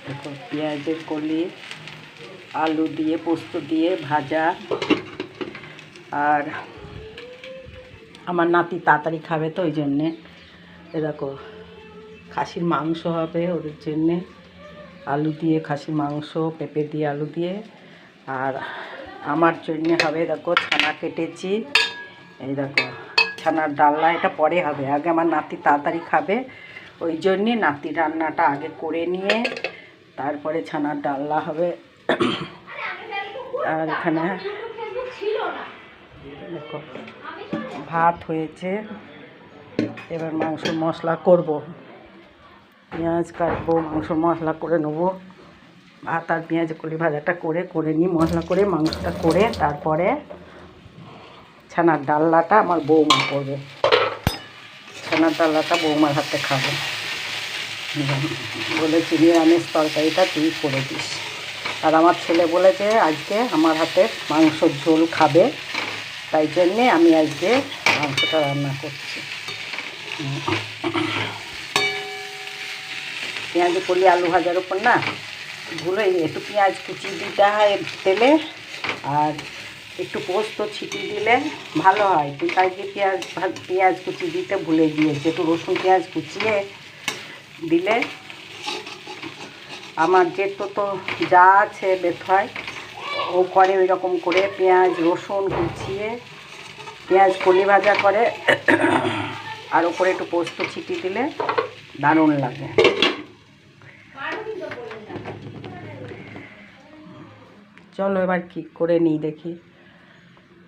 দেখো পেঁয়াজের কলি, আলু দিয়ে পোস্ত দিয়ে ভাজা। আর আমার নাতি তাড়াতাড়ি খাবে তো ওই জন্যে এ দেখো খাসির মাংস হবে ওদের জন্যে, আলু দিয়ে খাসির মাংস, পেঁপে দিয়ে আলু দিয়ে। আর আমার জন্যে হবে দেখো ছানা কেটেছি, এই দেখো ছানার ডালনা, এটা পরে হবে, আগে আমার নাতি তাড়াতাড়ি খাবে ওই জন্যে নাতি রান্নাটা আগে করে নিয়ে তারপরে ছানার ডালনা হবে। আর এখানে দেখো ভাত হয়েছে, এবার মাংস মশলা করব, পেঁয়াজ কাটবো, মাংস মশলা করে নেবো। ভাত আর পেঁয়াজ কলি ভাজাটা করে নিই, মশলা করে মাংসটা করে তারপরে ছানার ডালনাটা আমার বৌমা করবে, ছানার ডালনাটা বৌমার হাতে খাবো। বলেছি নিরামিষ তরকারিটা তুই করে দিস। আর আমার ছেলে বলেছে আজকে আমার হাতে মাংসর ঝোল খাবে, তাই জন্যে আমি আজকে মাংসটা রান্না করছি। পেঁয়াজ কলি আলু ভাজার ওপর না ভুলে একটু পেঁয়াজ কুচি দিতে হয় তেলে, আর একটু পোস্ত ছিটিয়ে দিলে ভালো হয়। তুই আজকে পেঁয়াজ কুচি দিতে ভুলে গিয়েছে, একটু রসুন পেঁয়াজ কুচিয়ে দিলে আমার যেহেতু তো যা আছে বেথয় ও করে ওই রকম করে পেঁয়াজ রসুন কুচিয়ে পেঁয়াজ কলি ভাজা করে, আর ওপরে একটু পোস্ত ছিটিয়ে দিলে দারুণ লাগে। চলো এবার কি করে নিই দেখি।